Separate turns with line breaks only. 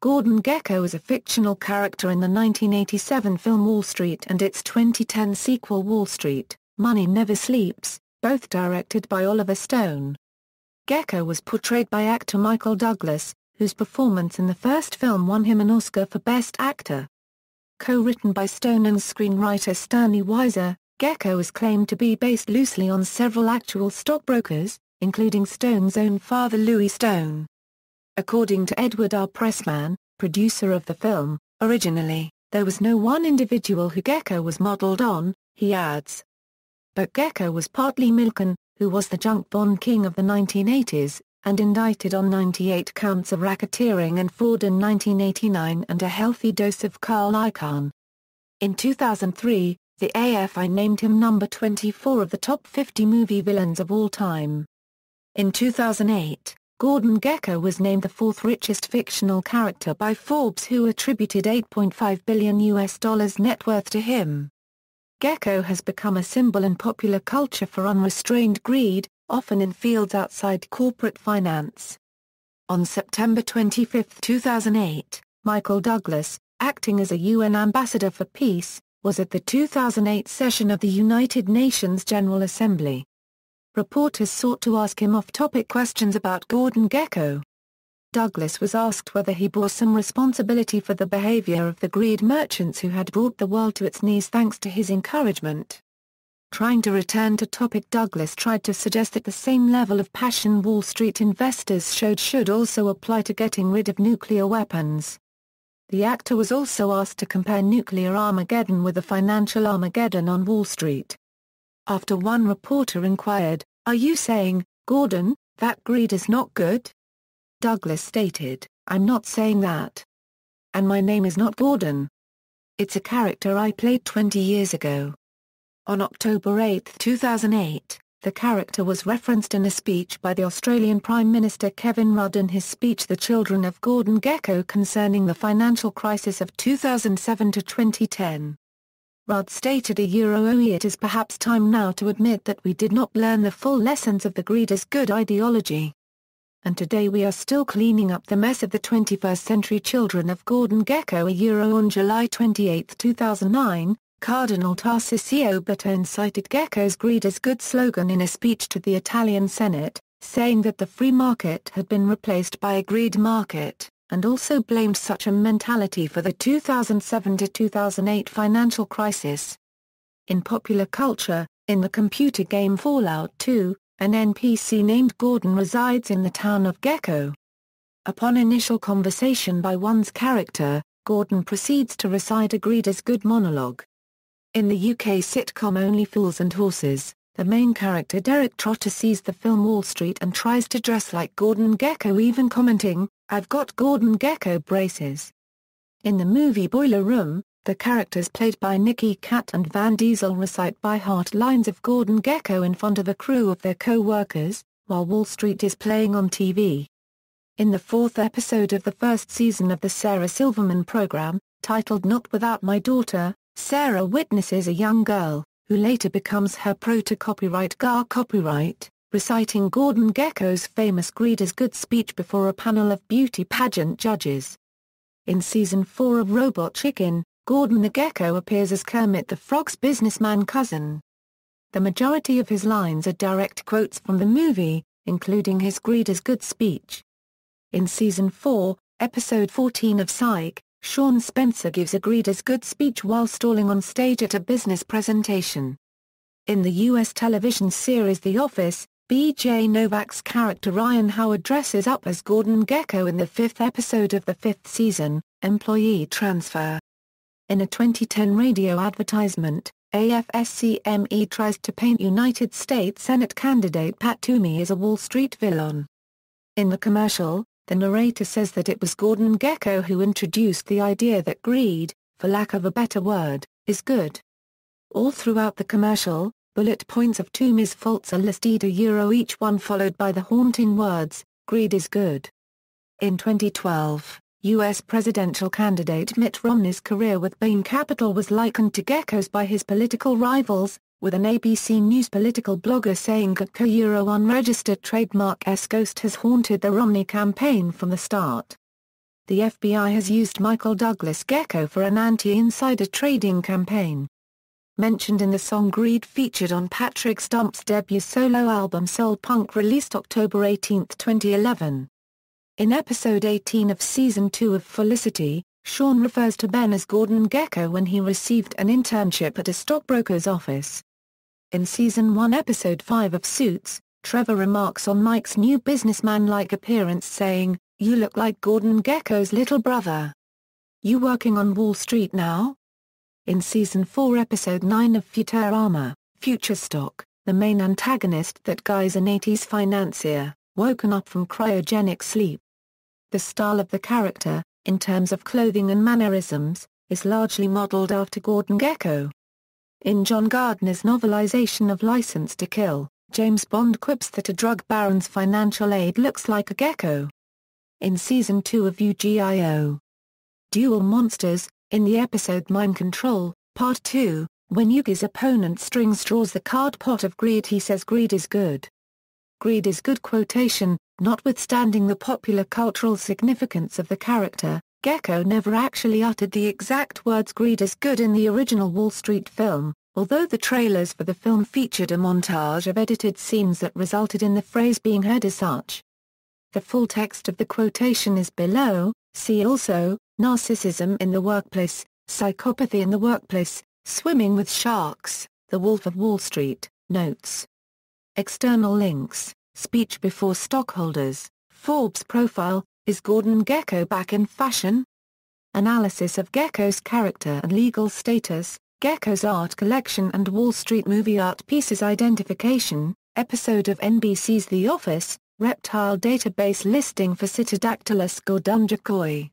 Gordon Gekko is a fictional character in the 1987 film Wall Street and its 2010 sequel Wall Street, Money Never Sleeps, both directed by Oliver Stone. Gekko was portrayed by actor Michael Douglas, whose performance in the first film won him an Oscar for Best Actor. Co-written by Stone and screenwriter Stanley Weiser, Gekko is claimed to be based loosely on several actual stockbrokers, including Stone's own father Louis Stone. According to Edward R. Pressman, producer of the film, originally, there was no one individual who Gekko was modeled on, he adds. But Gekko was partly Milken, who was the junk bond king of the 1980s, and indicted on 98 counts of racketeering and fraud in 1989 and a healthy dose of Carl Icahn. In 2003, the AFI named him number 24 of the top 50 movie villains of all time. In 2008, Gordon Gekko was named the fourth richest fictional character by Forbes, who attributed $8.5 billion net worth to him. Gekko has become a symbol in popular culture for unrestrained greed, often in fields outside corporate finance. On September 25, 2008, Michael Douglas, acting as a UN ambassador for peace, was at the 2008 session of the United Nations General Assembly. Reporters sought to ask him off-topic questions about Gordon Gekko. Douglas was asked whether he bore some responsibility for the behavior of the greed merchants who had brought the world to its knees thanks to his encouragement. Trying to return to topic, Douglas tried to suggest that the same level of passion Wall Street investors showed should also apply to getting rid of nuclear weapons. The actor was also asked to compare nuclear Armageddon with the financial Armageddon on Wall Street. After one reporter inquired, "Are you saying, Gordon, that greed is not good?" Douglas stated, "I'm not saying that. And my name is not Gordon. It's a character I played 20 years ago." On October 8, 2008, the character was referenced in a speech by the Australian Prime Minister Kevin Rudd in his speech The Children of Gordon Gekko concerning the financial crisis of 2007 to 2010. Rudd stated it is perhaps time now to admit that we did not learn the full lessons of the greed is good ideology. And today we are still cleaning up the mess of the 21st century. Children of Gordon Gekko. On July 28, 2009, Cardinal Tarcisio Bertone cited Gekko's greed is good slogan in a speech to the Italian Senate, saying that the free market had been replaced by a greed market, and also blamed such a mentality for the 2007 to 2008 financial crisis. In popular culture, in the computer game Fallout 2, an NPC named Gordon resides in the town of Gekko. Upon initial conversation by one's character, Gordon proceeds to recite a greed is good monologue. In the UK sitcom Only Fools and Horses, the main character Derek Trotter sees the film Wall Street and tries to dress like Gordon Gekko, even commenting, "I've got Gordon Gekko braces." In the movie Boiler Room, the characters played by Nicky Katt and Van Diesel recite by heart lines of Gordon Gekko in front of a crew of their co-workers, while Wall Street is playing on TV. In the fourth episode of the first season of the Sarah Silverman program, titled Not Without My Daughter, Sarah witnesses a young girl, who later becomes her pro-to-copyright copyright, reciting Gordon Gekko's famous greed is good speech before a panel of beauty pageant judges. In Season 4 of Robot Chicken, Gordon the Gekko appears as Kermit the Frog's businessman cousin. The majority of his lines are direct quotes from the movie, including his greed is good speech. In Season 4, Episode 14 of Psych, Sean Spencer gives a greed is good speech while stalling on stage at a business presentation. In the U.S. television series The Office, B.J. Novak's character Ryan Howard dresses up as Gordon Gekko in the fifth episode of the fifth season, Employee Transfer. In a 2010 radio advertisement, AFSCME tries to paint United States Senate candidate Pat Toomey as a Wall Street villain. In the commercial, the narrator says that it was Gordon Gekko who introduced the idea that greed, for lack of a better word, is good. All throughout the commercial, bullet points of Toomey's faults are listed, each one followed by the haunting words, "Greed is good." In 2012, U.S. presidential candidate Mitt Romney's career with Bain Capital was likened to Gekko's by his political rivals, with an ABC News political blogger saying Gekko unregistered trademark S ghost has haunted the Romney campaign from the start. the FBI has used Michael Douglas Gekko for an anti-insider trading campaign. Mentioned in the song Greed featured on Patrick Stump's debut solo album Soul Punk released October 18, 2011. In episode 18 of season 2 of Felicity, Sean refers to Ben as Gordon Gekko when he received an internship at a stockbroker's office. In season 1 episode 5 of Suits, Trevor remarks on Mike's new businessman-like appearance saying, "You look like Gordon Gekko's little brother. You working on Wall Street now?" In season 4 episode 9 of Futurama, Future Stock, the main antagonist that guy's an 80s financier, woken up from cryogenic sleep. The style of the character, in terms of clothing and mannerisms, is largely modeled after Gordon Gekko. In John Gardner's novelization of License to Kill, James Bond quips that a drug baron's financial aide looks like a gecko. In season 2 of Yu-Gi-Oh! Duel Monsters, in the episode Mind Control, Part 2, when Yugi's opponent Strings draws the card Pot of Greed, he says greed is good. Greed is good quotation, notwithstanding the popular cultural significance of the character, Gekko never actually uttered the exact words greed is good in the original Wall Street film, although the trailers for the film featured a montage of edited scenes that resulted in the phrase being heard as such. The full text of the quotation is below. See also, Narcissism in the Workplace, Psychopathy in the Workplace, Swimming with Sharks, The Wolf of Wall Street, Notes. External links, Speech before stockholders, Forbes profile, Is Gordon Gekko back in fashion? Analysis of Gekko's character and legal status, Gekko's art collection and Wall Street movie art pieces identification, episode of NBC's The Office, reptile database listing for Psittactylus gordonjakoi.